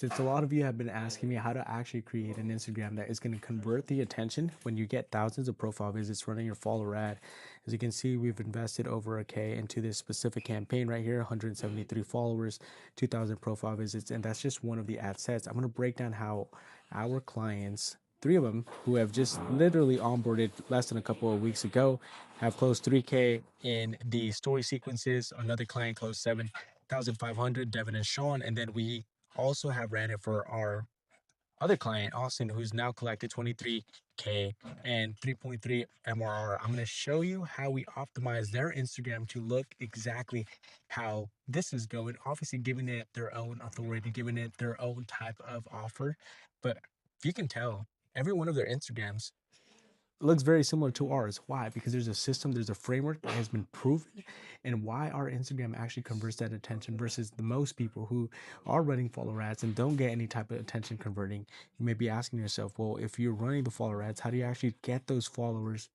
Since a lot of you have been asking me how to actually create an Instagram that is going to convert the attention when you get thousands of profile visits running your follower ad. As you can see, we've invested over a K into this specific campaign right here, 173 followers, 2,000 profile visits, and that's just one of the ad sets. I'm going to break down how our clients, three of them who have just literally onboarded less than a couple of weeks ago, have closed 3K in the story sequences. Another client closed 7,500, Devin and Sean, and then we also have ran it for our other client, Austin, who's now collected 23K and 3.3 MRR. I'm going to show you how we optimize their Instagram to look exactly how this is going. Obviously, giving it their own authority, giving it their own type of offer. But if you can tell, every one of their Instagrams looks very similar to ours. Why? Because there's a system, there's a framework that has been proven, and why our Instagram actually converts that attention versus the most people who are running follower ads and don't get any type of attention converting. You may be asking yourself, well, if you're running the follower ads, how do you actually get those followers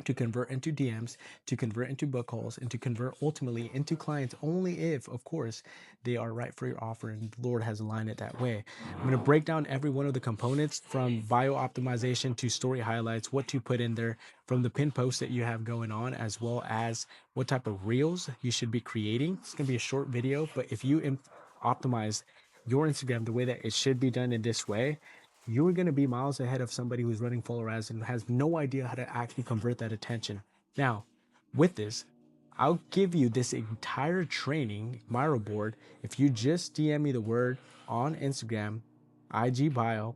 to convert into DMs, to convert into book calls, and to convert ultimately into clients only if, of course, they are right for your offer and the Lord has aligned it that way. I'm going to break down every one of the components from bio optimization to story highlights, what to put in there from the pin posts that you have going on, as well as what type of reels you should be creating. It's going to be a short video, but if you optimize your Instagram the way that it should be done in this way, you're going to be miles ahead of somebody who's running follower ads and has no idea how to actually convert that attention. Now, with this, I'll give you this entire training, Miro board. If you just DM me the word on Instagram, IG bio,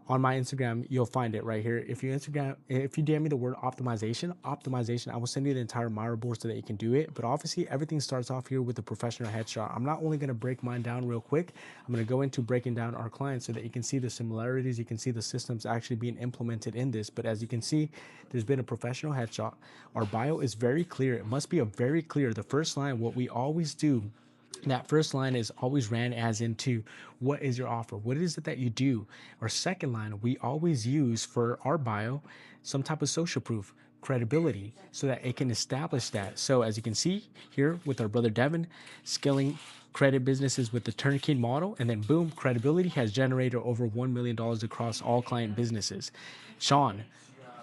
on my Instagram, you'll find it right here. If you DM me the word optimization, I will send you the entire Miro board so that you can do it. But obviously, everything starts off here with a professional headshot. I'm not only going to break mine down real quick, I'm going to go into breaking down our clients so that you can see the similarities. You can see the systems actually being implemented in this. But as you can see, there's been a professional headshot. Our bio is very clear. It must be a very clear. The first line, what we always do, that first line is always ran as into what is your offer, what is it that you do. Our second line we always use for our bio some type of social proof, credibility, so that it can establish that. So as you can see here with our brother Devin, scaling credit businesses with the turnkey model, and then boom, credibility has generated over $1 million across all client businesses. Sean,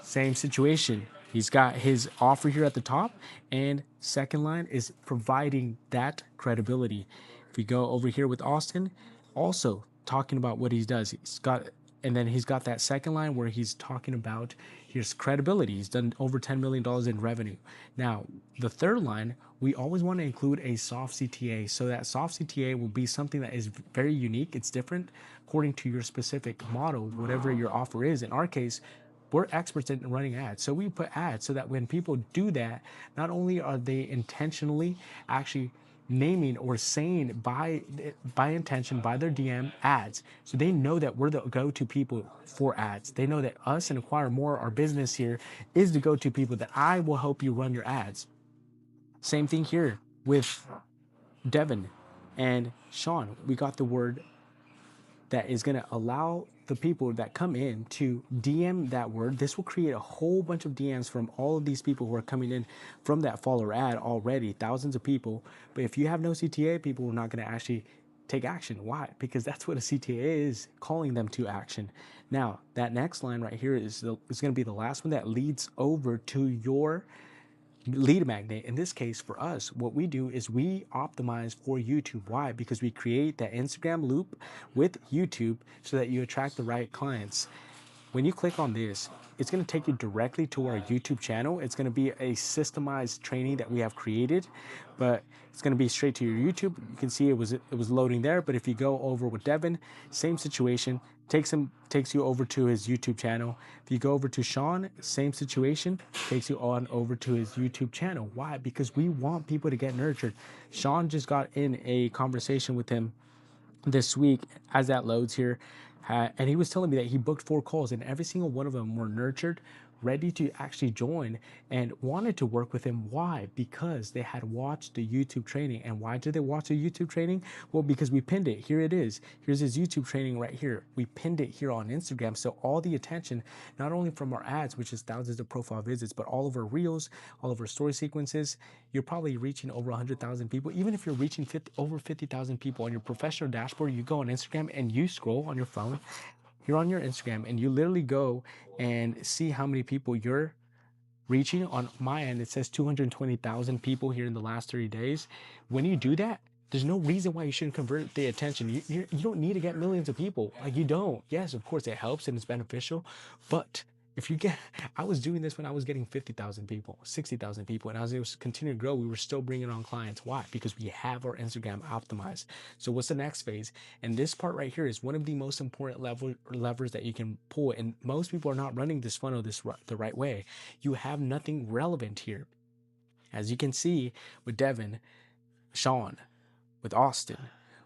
same situation. He's got his offer here at the top, and second line is providing that credibility. If we go over here with Austin, also talking about what he does, and then he's got that second line where he's talking about his credibility. He's done over $10 million in revenue. Now, the third line, we always want to include a soft CTA. So that soft CTA will be something that is very unique. It's different according to your specific model, whatever your offer is. In our case, we're experts in running ads. So we put ads so that when people do that, not only are they intentionally actually naming or saying by intention, by their DM ads. So they know that we're the go-to people for ads. They know that us and Acquire More, our business here, is the go-to people that I will help you run your ads. Same thing here with Devin and Sean. We got the word that is going to allow the people that come in to DM that word. This will create a whole bunch of DMs from all of these people who are coming in from that follower ad already, thousands of people. But if you have no CTA, people are not going to actually take action. Why? Because that's what a CTA is, calling them to action. Now, that next line right here is going to be the last one that leads over to your lead magnet. In this case, for us, what we do is we optimize for YouTube. Why? Because we create that Instagram loop with YouTube so that you attract the right clients. When you click on this, it's going to take you directly to our YouTube channel. It's going to be a systemized training that we have created, but it's going to be straight to your YouTube. You can see it was loading there, but if you go over with Devin, same situation, takes you over to his YouTube channel. If you go over to Sean, same situation, takes you on over to his YouTube channel. Why? Because we want people to get nurtured. Sean just got in a conversation with him this week as that loads here, and he was telling me that he booked 4 calls and every single one of them were nurtured ready to actually join and wanted to work with him. Why? Because they had watched the YouTube training. And why did they watch the YouTube training? Well, because we pinned it. Here it is. Here's his YouTube training right here. We pinned it here on Instagram. So all the attention, not only from our ads, which is thousands of profile visits, but all of our reels, all of our story sequences, you're probably reaching over 100,000 people. Even if you're reaching over 50,000 people on your professional dashboard, you go on Instagram and you scroll on your phone, you're on your Instagram and you literally go and see how many people you're reaching. On my end, it says 220,000 people here in the last 30 days. When you do that, there's no reason why you shouldn't convert the attention. You don't need to get millions of people. Like, you don't. Yes, of course it helps and it's beneficial, but if you get, I was doing this when I was getting 50,000 people, 60,000 people, and as it was continuing to grow, we were still bringing on clients. Why? Because we have our Instagram optimized. So what's the next phase? And this part right here is one of the most important levers that you can pull. And most people are not running this funnel the right way. You have nothing relevant here. As you can see with Devin, Sean, with Austin,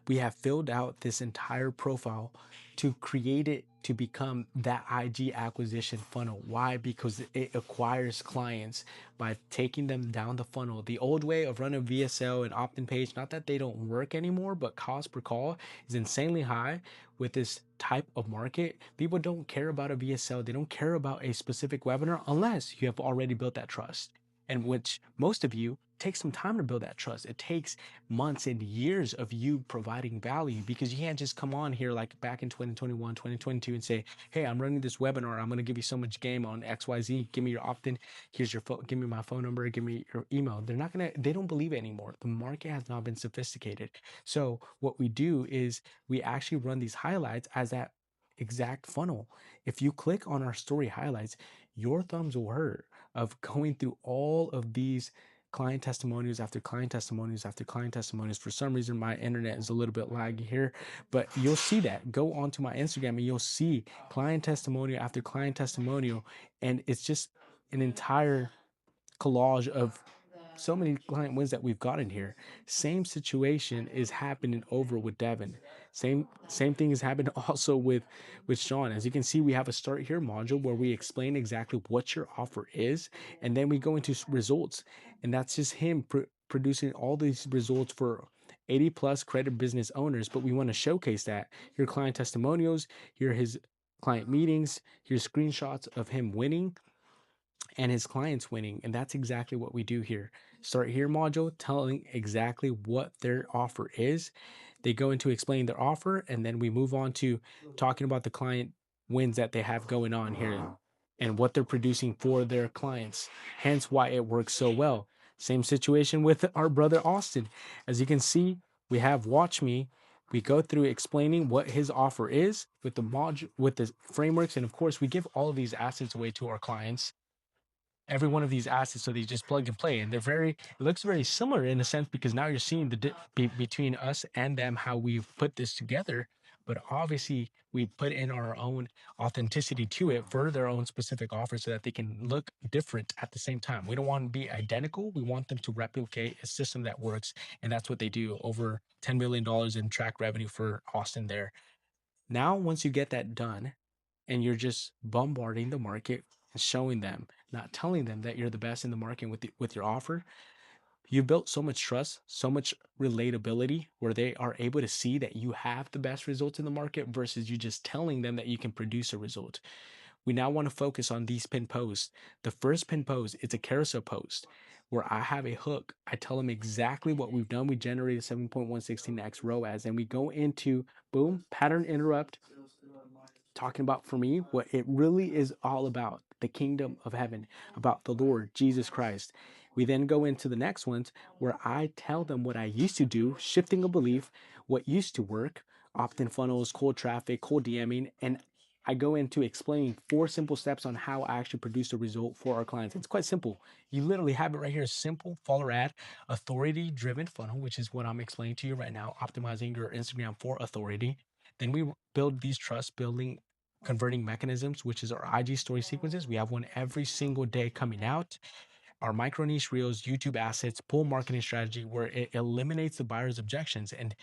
we have filled out this entire profile to create it to become that IG acquisition funnel. Why? Because it acquires clients by taking them down the funnel. The old way of running VSL and opt-in page, not that they don't work anymore, but cost per call is insanely high with this type of market. People don't care about a VSL. They don't care about a specific webinar unless you have already built that trust, and which most of you take some time to build that trust. It takes months and years of you providing value, because you can't just come on here like back in 2021, 2022 and say, hey, I'm running this webinar. I'm going to give you so much game on XYZ. Give me your opt-in. Here's your phone. Give me my phone number. Give me your email. They don't believe it anymore. The market has not been sophisticated. So what we do is we actually run these highlights as that exact funnel. If you click on our story highlights, your thumbs will hurt of going through all of these client testimonials after client testimonials after client testimonials. For some reason, my internet is a little bit laggy here, but you'll see that. Go onto my Instagram and you'll see client testimonial after client testimonial. And it's just an entire collage of so many client wins that we've gotten here. Same situation is happening over with Devin. Same thing is happening also with Sean. As you can see, we have a start here module where we explain exactly what your offer is, and then we go into results, and that's just him producing all these results for 80 plus credit business owners. But we want to showcase that. Here client testimonials, here his client meetings, here's screenshots of him winning and his clients winning. And that's exactly what we do here. Start here module telling exactly what their offer is. They go into explaining their offer, and then we move on to talking about the client wins that they have going on here and what they're producing for their clients. Hence why it works so well. Same situation with our brother Austin. As you can see, we have Watch Me. We go through explaining what his offer is with the module, with the frameworks, and of course, we give all of these assets away to our clients, every one of these assets, so they just plug and play, and it looks very similar in a sense, because now you're seeing the between us and them, how we've put this together. But obviously we put in our own authenticity to it for their own specific offer, so that they can look different at the same time. We don't want to be identical. We want them to replicate a system that works, and that's what they do. Over $10 million in track revenue for Austin there. Now once you get that done, and you're just bombarding the market and showing them, not telling them that you're the best in the market with your offer, you built so much trust, so much relatability, where they are able to see that you have the best results in the market versus you just telling them that you can produce a result. We now want to focus on these pin posts. The first pin post, it's a carousel post where I have a hook. I tell them exactly what we've done. We generated 7.116x ROAS, and we go into boom, pattern interrupt, talking about, for me, what it really is all about: the kingdom of heaven, about the Lord Jesus Christ. We then go into the next ones where I tell them what I used to do, shifting a belief, what used to work, opt-in funnels, cold traffic, cold DMing, and I go into explaining 4 simple steps on how I actually produce a result for our clients. It's quite simple. You literally have it right here. Simple follower ad, authority driven funnel, which is what I'm explaining to you right now, optimizing your Instagram for authority. Then we build these trust building converting mechanisms, which is our IG story sequences. We have one every single day coming out. Our micro niche reels, YouTube assets, pull marketing strategy, where it eliminates the buyer's objections. And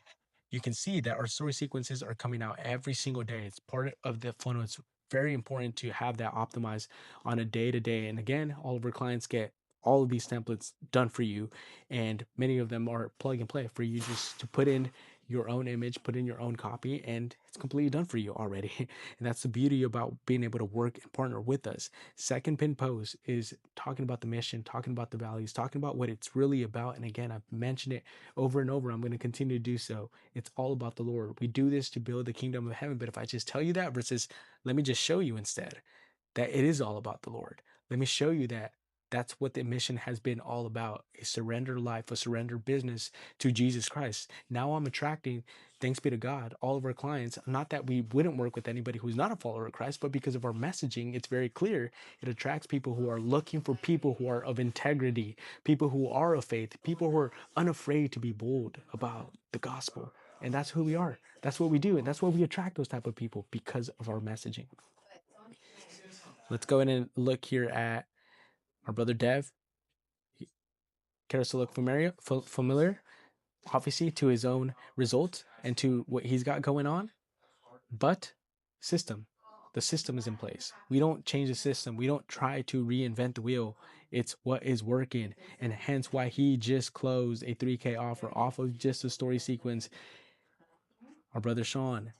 you can see that our story sequences are coming out every single day. It's part of the funnel. It's very important to have that optimized on a day to day. And again, all of our clients get all of these templates done for you, and many of them are plug and play for you just to put in your own image, put in your own copy, and it's completely done for you already. And that's the beauty about being able to work and partner with us. Second pin post is talking about the mission, talking about the values, talking about what it's really about. And again, I've mentioned it over and over. I'm going to continue to do so. It's all about the Lord. We do this to build the kingdom of heaven. But if I just tell you that versus let me just show you instead that it is all about the Lord, let me show you that that's what the mission has been all about: a surrender life, a surrender business to Jesus Christ. Now I'm attracting, thanks be to God, all of our clients. Not that we wouldn't work with anybody who's not a follower of Christ, but because of our messaging, it's very clear. It attracts people who are looking for people who are of integrity, people who are of faith, people who are unafraid to be bold about the gospel. And that's who we are. That's what we do. And that's why we attract those type of people, because of our messaging. Let's go in and look here at our brother Dev. Cares to look familiar, obviously, to his own results and to what he's got going on. But system, the system is in place. We don't change the system. We don't try to reinvent the wheel. It's what is working. And hence why he just closed a 3K offer off of just a story sequence. Our brother Sean,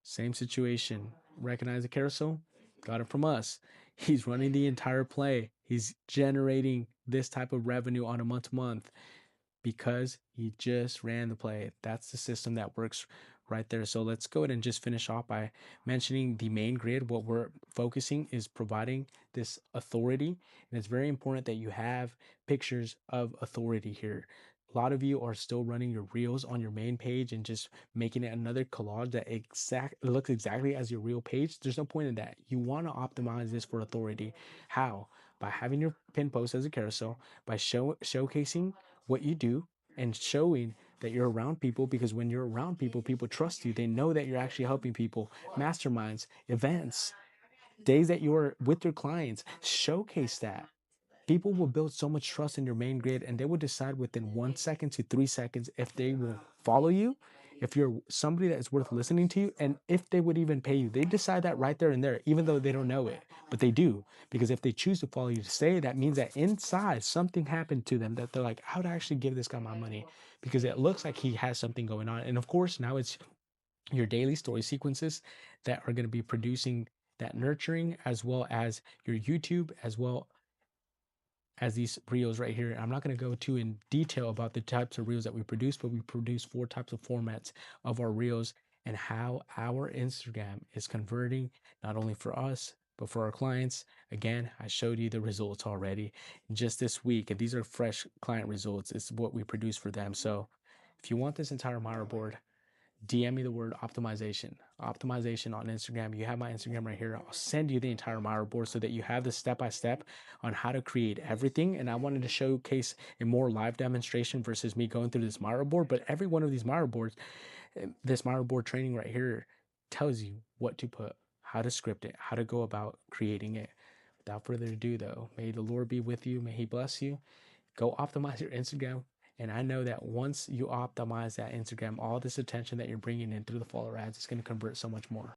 same situation. Recognize the carousel? Got it from us. He's running the entire play. He's generating this type of revenue on a month to month because he just ran the play. That's the system that works right there. So let's go ahead and just finish off by mentioning the main grid. What we're focusing is providing this authority. And it's very important that you have pictures of authority here. A lot of you are still running your reels on your main page and just making it another collage that looks exactly as your real page. There's no point in that. You want to optimize this for authority. How? By having your pin post as a carousel, by showcasing what you do and showing that you're around people, because when you're around people, people trust you. They know that you're actually helping people. Masterminds, events, days that you're with your clients, showcase that. People will build so much trust in your main grid, and they will decide within 1 second to 3 seconds if they will follow you, if you're somebody that is worth listening to, and if they would even pay you. They decide that right there and there, even though they don't know it, but they do. Because if they choose to follow you to stay, that means that inside something happened to them that they're like, I would actually give this guy my money because it looks like he has something going on. And of course, now it's your daily story sequences that are going to be producing that nurturing, as well as your YouTube, as well as these reels right here. I'm not going to go too in detail about the types of reels that we produce, but we produce 4 types of formats of our reels and how our Instagram is converting, not only for us, but for our clients. Again, I showed you the results already just this week, and these are fresh client results. It's what we produce for them. So if you want this entire Miro board, DM me the word optimization. Optimization on Instagram. You have my Instagram right here. I'll send you the entire Miro board so that you have the step-by-step on how to create everything. And I wanted to showcase a more live demonstration versus me going through this Miro board. But every one of these Miro boards, this Miro board training right here tells you what to put, how to script it, how to go about creating it. Without further ado, though, may the Lord be with you. May He bless you. Go optimize your Instagram. And I know that once you optimize that Instagram, all this attention that you're bringing in through the follower ads is going to convert so much more.